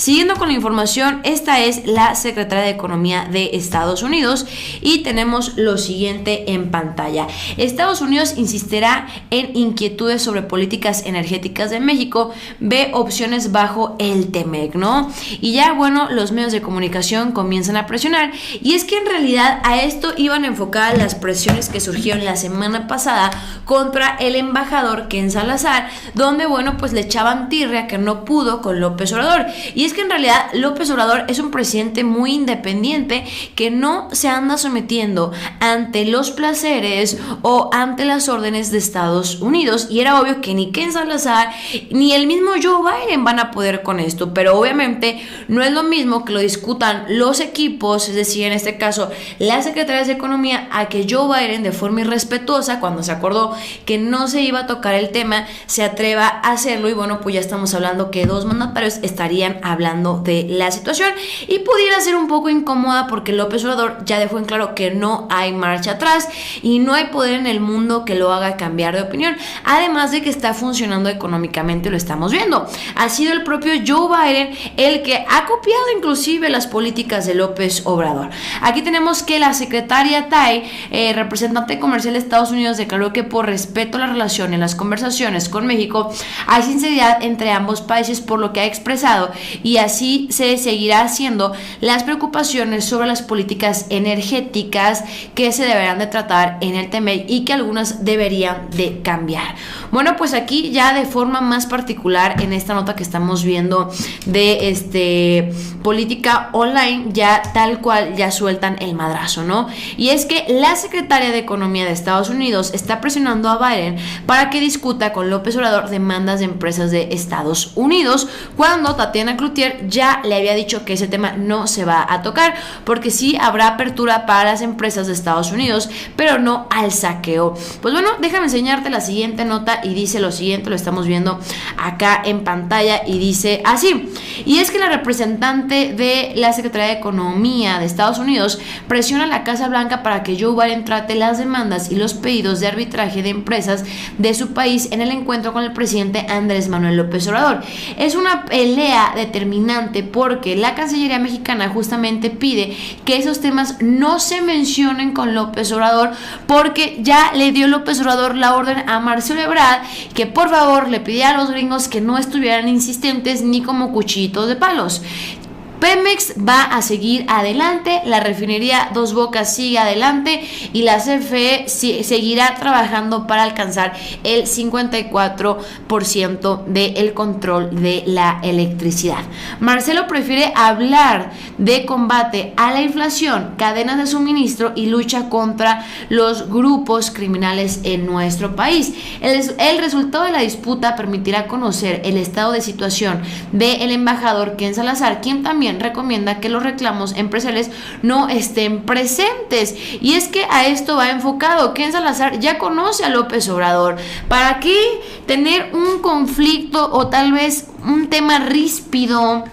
Siguiendo con la información, esta es la secretaria de Economía de Estados Unidos y tenemos lo siguiente en pantalla. Estados Unidos insistirá en inquietudes sobre políticas energéticas de México, ve opciones bajo el TEMEC, ¿no? Y ya, bueno, los medios de comunicación comienzan a presionar, y es que en realidad a esto iban enfocadas las presiones que surgieron la semana pasada contra el embajador Ken Salazar, donde, bueno, pues le echaban tirria que no pudo con López Obrador. Y es que en realidad López Obrador es un presidente muy independiente que no se anda sometiendo ante los placeres o ante las órdenes de Estados Unidos, y era obvio que ni Ken Salazar ni el mismo Joe Biden van a poder con esto, pero obviamente no es lo mismo que lo discutan los equipos, es decir, en este caso las secretarias de Economía, a que Joe Biden, de forma irrespetuosa, cuando se acordó que no se iba a tocar el tema, se atreva a hacerlo. Y bueno, pues ya estamos hablando que dos mandatarios estarían hablando de la situación, y pudiera ser un poco incómoda porque López Obrador ya dejó en claro que no hay marcha atrás y no hay poder en el mundo que lo haga cambiar de opinión, además de que está funcionando económicamente, lo estamos viendo. Ha sido el propio Joe Biden el que ha copiado inclusive las políticas de López Obrador. Aquí tenemos que la secretaria Tai, representante comercial de Estados Unidos, declaró que por respeto a la relación en las conversaciones con México hay sinceridad entre ambos países, por lo que ha expresado, y así se seguirá haciendo, las preocupaciones sobre las políticas energéticas que se deberán de tratar en el TEMEC y que algunas deberían de cambiar. Bueno, pues aquí ya de forma más particular en esta nota que estamos viendo de política online, ya tal cual ya sueltan el madrazo, ¿no? Y es que la secretaria de Economía de Estados Unidos está presionando a Biden para que discuta con López Obrador demandas de empresas de Estados Unidos, cuando Tatiana Cloutier ya le había dicho que ese tema no se va a tocar, porque sí habrá apertura para las empresas de Estados Unidos, pero no al saqueo. Pues bueno, déjame enseñarte la siguiente nota, y dice lo siguiente, lo estamos viendo acá en pantalla, y dice así: y es que la representante de la Secretaría de Economía de Estados Unidos presiona a la Casa Blanca para que Joe Biden trate las demandas y los pedidos de arbitraje de empresas de su país en el encuentro con el presidente Andrés Manuel López Obrador. Es una pelea determinante porque la Cancillería mexicana justamente pide que esos temas no se mencionen con López Obrador, porque ya le dio López Obrador la orden a Marcelo Ebrard que por favor le pidiera a los gringos que no estuvieran insistentes ni como cuchillitos de palos. Pemex va a seguir adelante, la refinería Dos Bocas sigue adelante, y la CFE seguirá trabajando para alcanzar el 54% del control de la electricidad. Marcelo prefiere hablar de combate a la inflación, cadenas de suministro y lucha contra los grupos criminales en nuestro país. El resultado de la disputa permitirá conocer el estado de situación del embajador Ken Salazar, quien también recomienda que los reclamos empresariales no estén presentes. Y es que a esto va enfocado. Ken Salazar ya conoce a López Obrador. ¿Para qué tener un conflicto o tal vez un tema ríspido,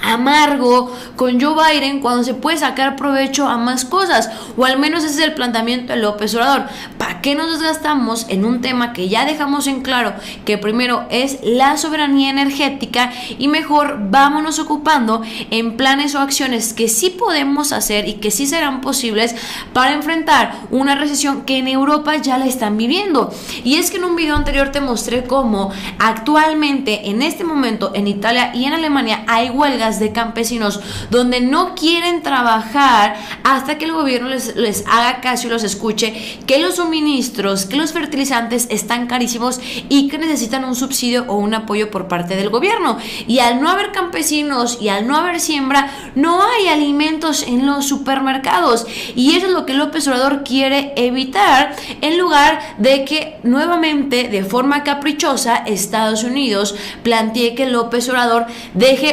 amargo con Joe Biden, cuando se puede sacar provecho a más cosas? O al menos ese es el planteamiento de López Obrador. ¿Para qué nos desgastamos en un tema que ya dejamos en claro que primero es la soberanía energética, y mejor vámonos ocupando en planes o acciones que sí podemos hacer y que sí serán posibles para enfrentar una recesión que en Europa ya la están viviendo? Y es que en un video anterior te mostré cómo actualmente en este momento en Italia y en Alemania hay huelgas de campesinos donde no quieren trabajar hasta que el gobierno les haga caso y los escuche, que los suministros, que los fertilizantes están carísimos y que necesitan un subsidio o un apoyo por parte del gobierno. Y al no haber campesinos y al no haber siembra, no hay alimentos en los supermercados, y eso es lo que López Obrador quiere evitar, en lugar de que nuevamente de forma caprichosa Estados Unidos plantee que López Obrador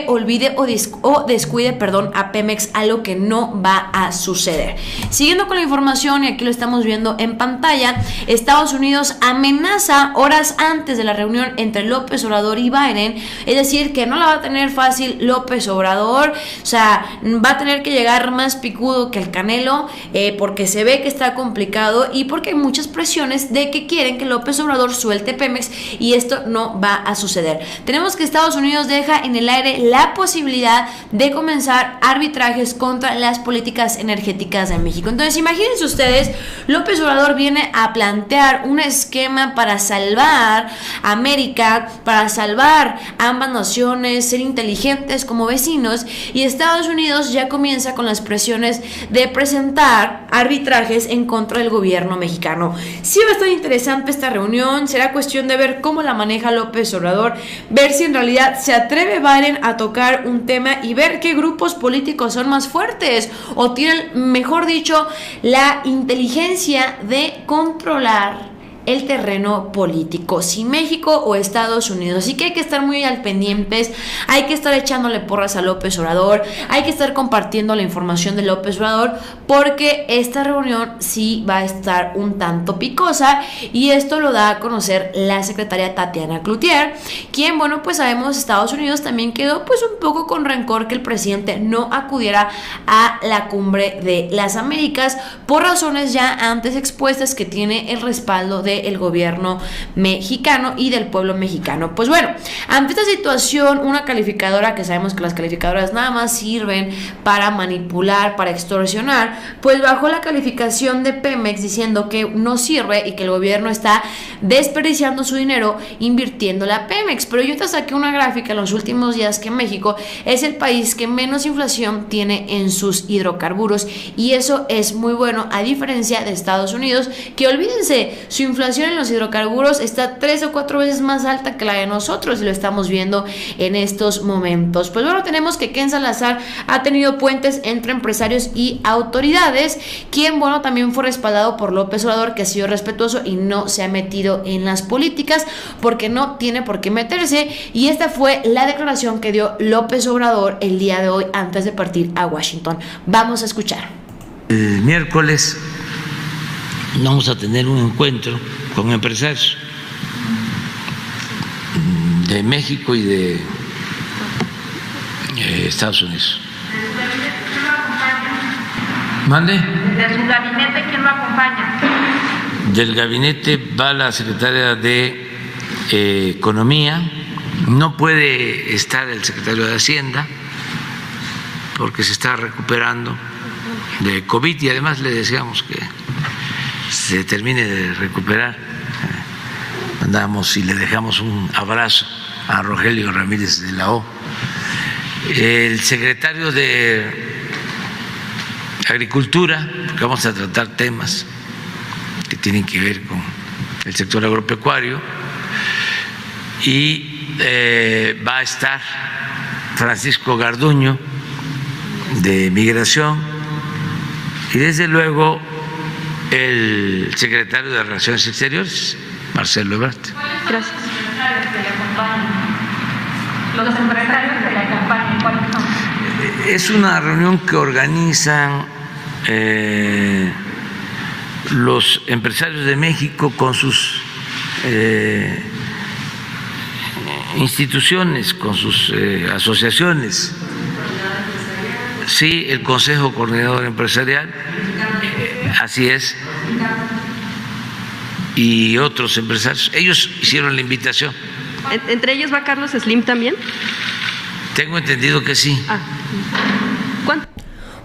olvide o descuide a Pemex, algo que no va a suceder. Siguiendo con la información, y aquí lo estamos viendo en pantalla, Estados Unidos amenaza horas antes de la reunión entre López Obrador y Biden, es decir, que no la va a tener fácil López Obrador, o sea, va a tener que llegar más picudo que el Canelo, porque se ve que está complicado y porque hay muchas presiones de que quieren que López Obrador suelte Pemex, y esto no va a suceder. Tenemos que Estados Unidos deja en el aire la posibilidad de comenzar arbitrajes contra las políticas energéticas de México. Entonces, imagínense ustedes, López Obrador viene a plantear un esquema para salvar América, para salvar ambas naciones, ser inteligentes como vecinos, y Estados Unidos ya comienza con las presiones de presentar arbitrajes en contra del gobierno mexicano. Sí va a estar interesante esta reunión, será cuestión de ver cómo la maneja López Obrador, ver si en realidad se atreve Biden a tocar un tema y ver qué grupos políticos son más fuertes o tienen, mejor dicho, la inteligencia de controlar el terreno político, si México o Estados Unidos. Así que hay que estar muy al pendientes, hay que estar echándole porras a López Obrador, hay que estar compartiendo la información de López Obrador, porque esta reunión sí va a estar un tanto picosa, y esto lo da a conocer la secretaria Tatiana Cloutier, quien, bueno, pues sabemos Estados Unidos también quedó pues un poco con rencor que el presidente no acudiera a la cumbre de las Américas por razones ya antes expuestas, que tiene el respaldo de el gobierno mexicano y del pueblo mexicano. Pues bueno, ante esta situación, una calificadora, que sabemos que las calificadoras nada más sirven para manipular, para extorsionar, pues bajó la calificación de Pemex diciendo que no sirve y que el gobierno está desperdiciando su dinero invirtiéndola a Pemex. Pero yo te saqué una gráfica en los últimos días que México es el país que menos inflación tiene en sus hidrocarburos, y eso es muy bueno, a diferencia de Estados Unidos, que olvídense, su inflación en los hidrocarburos está 3 o 4 veces más alta que la de nosotros, y lo estamos viendo en estos momentos. Pues bueno, tenemos que Ken Salazar ha tenido puentes entre empresarios y autoridades, quien, bueno, también fue respaldado por López Obrador, que ha sido respetuoso y no se ha metido en las políticas porque no tiene por qué meterse, y esta fue la declaración que dio López Obrador el día de hoy antes de partir a Washington. Vamos a escuchar. El miércoles vamos a tener un encuentro con empresarios de México y de Estados Unidos. ¿Mande? ¿De su gabinete quién lo acompaña? Del gabinete va la secretaria de Economía. No puede estar el secretario de Hacienda porque se está recuperando de COVID, y además le deseamos que se termine de recuperar. Mandamos y le dejamos un abrazo a Rogelio Ramírez de la O. El secretario de Agricultura, porque vamos a tratar temas que tienen que ver con el sector agropecuario, y va a estar Francisco Garduño de Migración, y desde luego el secretario de Relaciones Exteriores, Marcelo Ebrard. Gracias. Los empresarios de la campaña, ¿cuáles son? Es una reunión que organizan los empresarios de México con sus instituciones, con sus asociaciones. Sí, el Consejo Coordinador Empresarial, así es, y otros empresarios. Ellos hicieron la invitación. ¿Entre ellos va Carlos Slim también? Tengo entendido que sí. ¿Cuánto?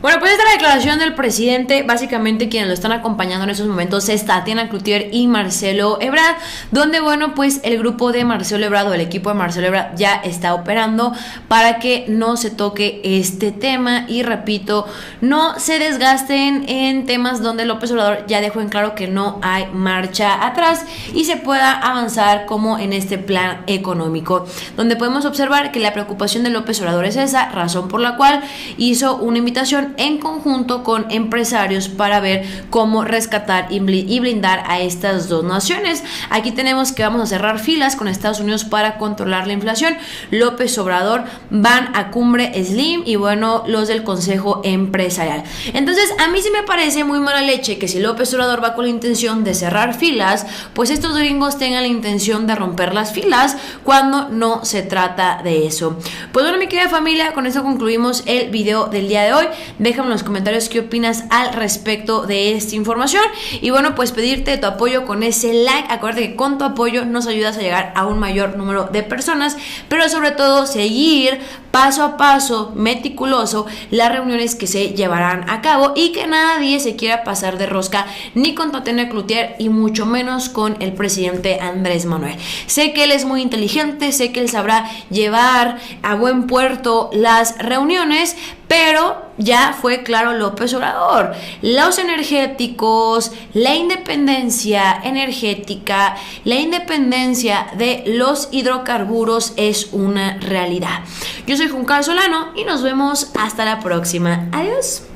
Bueno, pues esta es la declaración del presidente. Básicamente quienes lo están acompañando en estos momentos es Tatiana Cloutier y Marcelo Ebrard, donde, bueno, pues el grupo de Marcelo Ebrard o el equipo de Marcelo Ebrard ya está operando para que no se toque este tema, y repito, no se desgasten en temas donde López Obrador ya dejó en claro que no hay marcha atrás y se pueda avanzar, como en este plan económico, donde podemos observar que la preocupación de López Obrador es esa, razón por la cual hizo una invitación inflación en conjunto con empresarios para ver cómo rescatar y blindar a estas dos naciones. Aquí tenemos que vamos a cerrar filas con Estados Unidos para controlar la inflación. López Obrador van a cumbre Slim y bueno, los del Consejo Empresarial. Entonces, a mí sí me parece muy mala leche que si López Obrador va con la intención de cerrar filas, pues estos gringos tengan la intención de romper las filas cuando no se trata de eso. Pues bueno, mi querida familia, con eso concluimos el video del día de hoy. Déjame en los comentarios qué opinas al respecto de esta información y bueno, pues pedirte tu apoyo con ese like. Acuérdate que con tu apoyo nos ayudas a llegar a un mayor número de personas, pero sobre todo seguir paso a paso, meticuloso, las reuniones que se llevarán a cabo y que nadie se quiera pasar de rosca ni con Tatiana Cloutier y mucho menos con el presidente Andrés Manuel. Sé que él es muy inteligente, sé que él sabrá llevar a buen puerto las reuniones, pero ya fue claro López Obrador, los energéticos, la independencia energética, la independencia de los hidrocarburos es una realidad. Yo soy Juncal Solano y nos vemos hasta la próxima. Adiós.